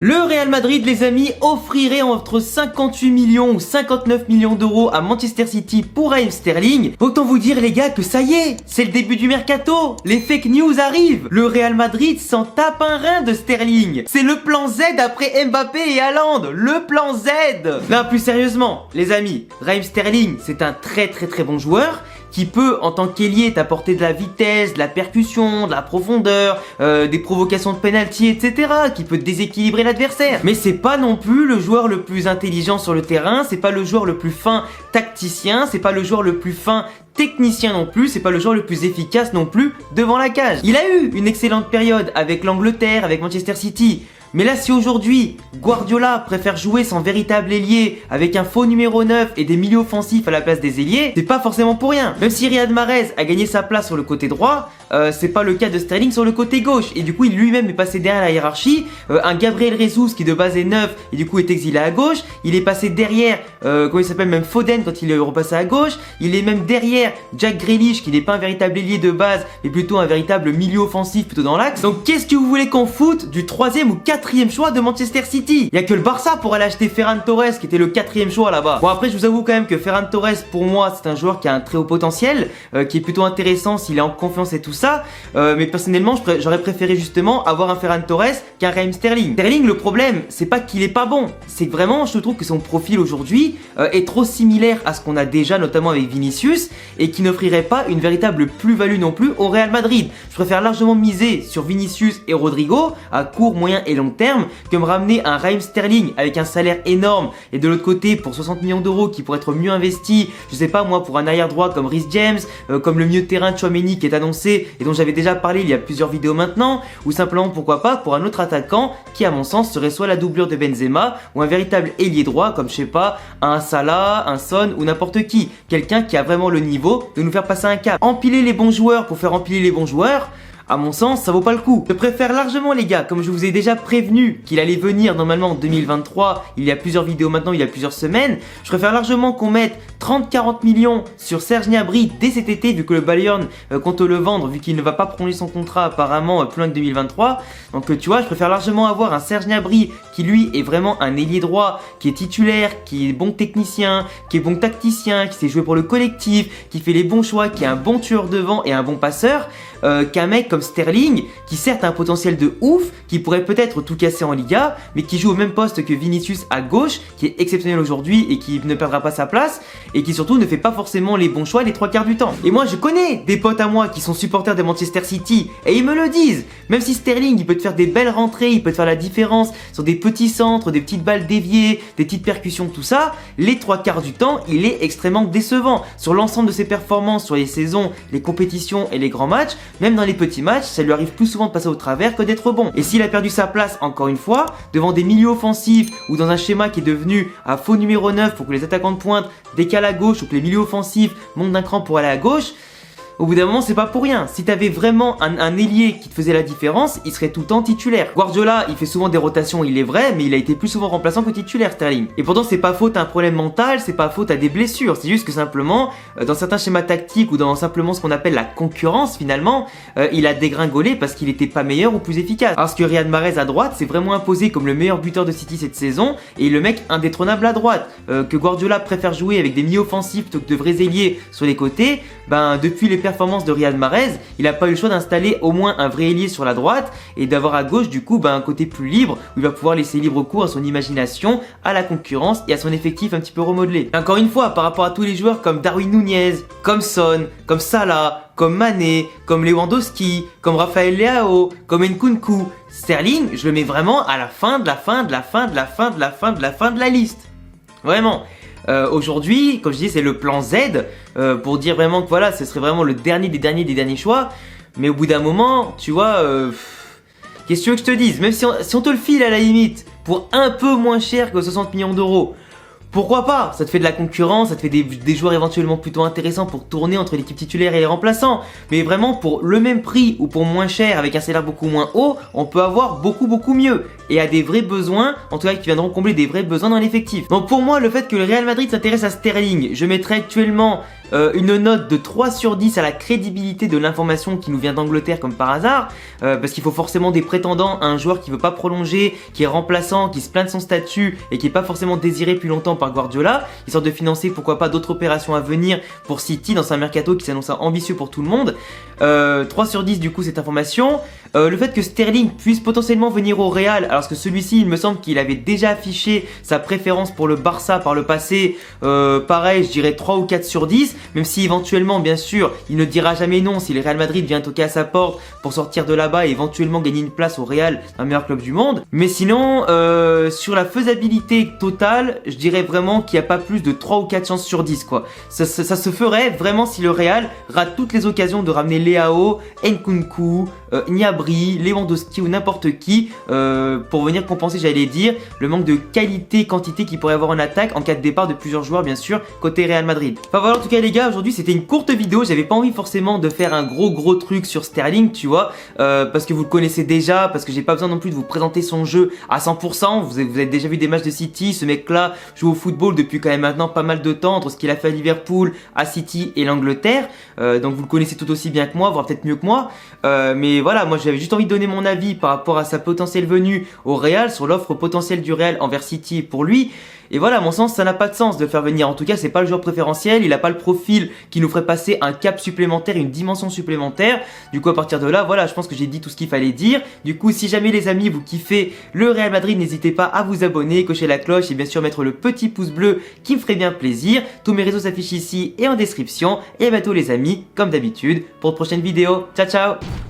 Le Real Madrid, les amis, offrirait entre 58 millions ou 59 millions d'euros à Manchester City pour Raheem Sterling. Autant vous dire les gars que ça y est, c'est le début du mercato, les fake news arrivent. Le Real Madrid s'en tape un rein de Sterling. C'est le plan Z après Mbappé et Haaland, le plan Z. Là, plus sérieusement, les amis, Raheem Sterling, c'est un très bon joueur qui peut, en tant qu'ailier, t'apporter de la vitesse, de la percussion, de la profondeur, des provocations de penalty, etc. Qui peut déséquilibrer l'adversaire. Mais c'est pas non plus le joueur le plus intelligent sur le terrain, c'est pas le joueur le plus fin tacticien, c'est pas le joueur le plus fin technicien non plus, c'est pas le joueur le plus efficace non plus devant la cage. Il a eu une excellente période avec l'Angleterre, avec Manchester City. Mais là, si aujourd'hui, Guardiola préfère jouer sans véritable ailier, avec un faux numéro 9 et des milieux offensifs à la place des ailiers, c'est pas forcément pour rien. Même si Riyad Mahrez a gagné sa place sur le côté droit, c'est pas le cas de Sterling sur le côté gauche. Et du coup, il lui-même est passé derrière la hiérarchie. Un Gabriel Jesus qui de base est neuf et du coup est exilé à gauche. Il est passé derrière, comment il s'appelle, même Foden quand il est repassé à gauche. Il est même derrière Jack Grealish qui n'est pas un véritable ailier de base, mais plutôt un véritable milieu offensif plutôt dans l'axe. Donc qu'est-ce que vous voulez qu'on foute du 3e ou 4e choix de Manchester City? Il y a que le Barça pour aller acheter Ferran Torres qui était le 4e choix là-bas. Bon, après je vous avoue quand même que Ferran Torres, pour moi, c'est un joueur qui a un très haut potentiel, qui est plutôt intéressant s'il est en confiance et tout ça, mais personnellement j'aurais préféré justement avoir un Ferran Torres qu'un Raheem Sterling. Sterling, le problème c'est pas qu'il est pas bon, c'est que vraiment je trouve que son profil aujourd'hui est trop similaire à ce qu'on a déjà, notamment avec Vinicius, et qui n'offrirait pas une véritable plus-value non plus au Real Madrid. Je préfère largement miser sur Vinicius et Rodrigo à court, moyen et long terme que me ramener un Raheem Sterling avec un salaire énorme et de l'autre côté pour 60 millions d'euros qui pourrait être mieux investi, je sais pas moi, pour un arrière droit comme Reece James, comme le milieu de terrain de Tchouaméni qui est annoncé et dont j'avais déjà parlé il y a plusieurs vidéos maintenant, ou simplement pourquoi pas pour un autre attaquant qui à mon sens serait soit la doublure de Benzema ou un véritable ailier droit comme je sais pas un Salah, un Son ou n'importe qui, quelqu'un qui a vraiment le niveau de nous faire passer un cap. Empiler les bons joueurs pour faire empiler les bons joueurs, à mon sens, ça vaut pas le coup. Je préfère largement les gars, comme je vous ai déjà prévenu qu'il allait venir normalement en 2023, il y a plusieurs vidéos maintenant, il y a plusieurs semaines, je préfère largement qu'on mette 30-40 millions sur Serge Gnabry dès cet été, vu que le Bayern compte le vendre, vu qu'il ne va pas prolonger son contrat apparemment plus loin que 2023. Donc tu vois, je préfère largement avoir un Serge Gnabry qui lui est vraiment un ailier droit, qui est titulaire, qui est bon technicien, qui est bon tacticien, qui sait jouer pour le collectif, qui fait les bons choix, qui est un bon tueur devant et un bon passeur, qu'un mec comme Sterling, qui certes a un potentiel de ouf, qui pourrait peut-être tout casser en Liga, mais qui joue au même poste que Vinicius à gauche, qui est exceptionnel aujourd'hui et qui ne perdra pas sa place, et qui surtout ne fait pas forcément les bons choix les 3/4 du temps. Et moi je connais des potes à moi qui sont supporters de Manchester City, et ils me le disent, même si Sterling il peut te faire des belles rentrées, il peut te faire la différence sur des petits centres, des petites balles déviées, des petites percussions, tout ça, les 3/4 du temps il est extrêmement décevant. Sur l'ensemble de ses performances, sur les saisons, les compétitions et les grands matchs, même dans les petits matchs, ça lui arrive plus souvent de passer au travers que d'être bon. Et s'il a perdu sa place, encore une fois, devant des milieux offensifs ou dans un schéma qui est devenu un faux numéro 9 pour que les attaquants de pointe décalent à gauche ou que les milieux offensifs montent d'un cran pour aller à gauche, au bout d'un moment, c'est pas pour rien. Si t'avais vraiment un ailier qui te faisait la différence, il serait tout le temps titulaire. Guardiola, il fait souvent des rotations, il est vrai, mais il a été plus souvent remplaçant que titulaire, Sterling. Et pourtant, c'est pas faute à un problème mental, c'est pas faute à des blessures. C'est juste que simplement, dans certains schémas tactiques ou dans simplement ce qu'on appelle la concurrence, finalement, il a dégringolé parce qu'il était pas meilleur ou plus efficace. Parce que Riyad Mahrez à droite s'est vraiment imposé comme le meilleur buteur de City cette saison et le mec indétrônable à droite. Que Guardiola préfère jouer avec des milieux offensifs plutôt que de vrais ailiers sur les côtés, ben depuis les performances de Riyad Mahrez, il a pas eu le choix d'installer au moins un vrai ailier sur la droite et d'avoir à gauche du coup un côté plus libre où il va pouvoir laisser libre cours à son imagination, à la concurrence et à son effectif un petit peu remodelé. Et encore une fois, par rapport à tous les joueurs comme Darwin Nunez, comme Son, comme Salah, comme Mané, comme Lewandowski, comme Rafael Leao, comme Nkunku, Sterling, je le mets vraiment à la fin de la liste. Vraiment. Aujourd'hui, comme je dis, c'est le plan Z pour dire vraiment que voilà, ce serait vraiment le dernier des derniers choix. Mais au bout d'un moment, tu vois, qu'est-ce que tu veux que je te dise? Même si on te le file à la limite pour un peu moins cher que 60 millions d'euros, pourquoi pas? Ça te fait de la concurrence, ça te fait des joueurs éventuellement plutôt intéressants pour tourner entre l'équipe titulaire et les remplaçants. Mais vraiment, pour le même prix ou pour moins cher, avec un salaire beaucoup moins haut, on peut avoir beaucoup mieux. Et à des vrais besoins, en tout cas qui viendront combler des vrais besoins dans l'effectif. Donc pour moi, le fait que le Real Madrid s'intéresse à Sterling, je mettrais actuellement une note de 3 sur 10 à la crédibilité de l'information qui nous vient d'Angleterre comme par hasard, parce qu'il faut forcément des prétendants à un joueur qui veut pas prolonger, qui est remplaçant, qui se plaint de son statut et qui est pas forcément désiré depuis longtemps par Guardiola, histoire de financer pourquoi pas d'autres opérations à venir pour City dans un mercato qui s'annonce ambitieux pour tout le monde. 3 sur 10 du coup cette information. Le fait que Sterling puisse potentiellement venir au Real, alors que celui-ci il me semble qu'il avait déjà affiché sa préférence pour le Barça par le passé, pareil je dirais 3 ou 4 sur 10, même si éventuellement bien sûr il ne dira jamais non si le Real Madrid vient toquer à sa porte pour sortir de là-bas et éventuellement gagner une place au Real, un meilleur club du monde. Mais sinon sur la faisabilité totale, je dirais vraiment qu'il n'y a pas plus de 3 ou 4 chances sur 10 quoi. Ça se ferait vraiment si le Real rate toutes les occasions de ramener Leao, Nkunku, Gnabry, Lewandowski ou n'importe qui pour venir compenser, j'allais dire, le manque de qualité, quantité qu'il pourrait avoir en attaque en cas de départ de plusieurs joueurs bien sûr côté Real Madrid. Enfin voilà en tout cas les gars, aujourd'hui c'était une courte vidéo, j'avais pas envie forcément de faire un gros truc sur Sterling tu vois, parce que vous le connaissez déjà, parce que j'ai pas besoin non plus de vous présenter son jeu à 100%, vous avez déjà vu des matchs de City, ce mec là joue au football depuis quand même maintenant pas mal de temps, entre ce qu'il a fait à Liverpool, à City et l'Angleterre, donc vous le connaissez tout aussi bien que moi, voire peut-être mieux que moi, mais voilà, moi j'avais juste envie de donner mon avis par rapport à sa potentielle venue au Real, sur l'offre potentielle du Real envers City pour lui. Et voilà, à mon sens, ça n'a pas de sens de le faire venir. En tout cas, c'est pas le joueur préférentiel, il a pas le profil qui nous ferait passer un cap supplémentaire, une dimension supplémentaire. Du coup, à partir de là, voilà, je pense que j'ai dit tout ce qu'il fallait dire. Du coup, si jamais les amis, vous kiffez le Real Madrid, n'hésitez pas à vous abonner, cocher la cloche et bien sûr mettre le petit pouce bleu qui me ferait bien plaisir. Tous mes réseaux s'affichent ici et en description. Et à bientôt les amis, comme d'habitude, pour de prochaines vidéos. Ciao, ciao!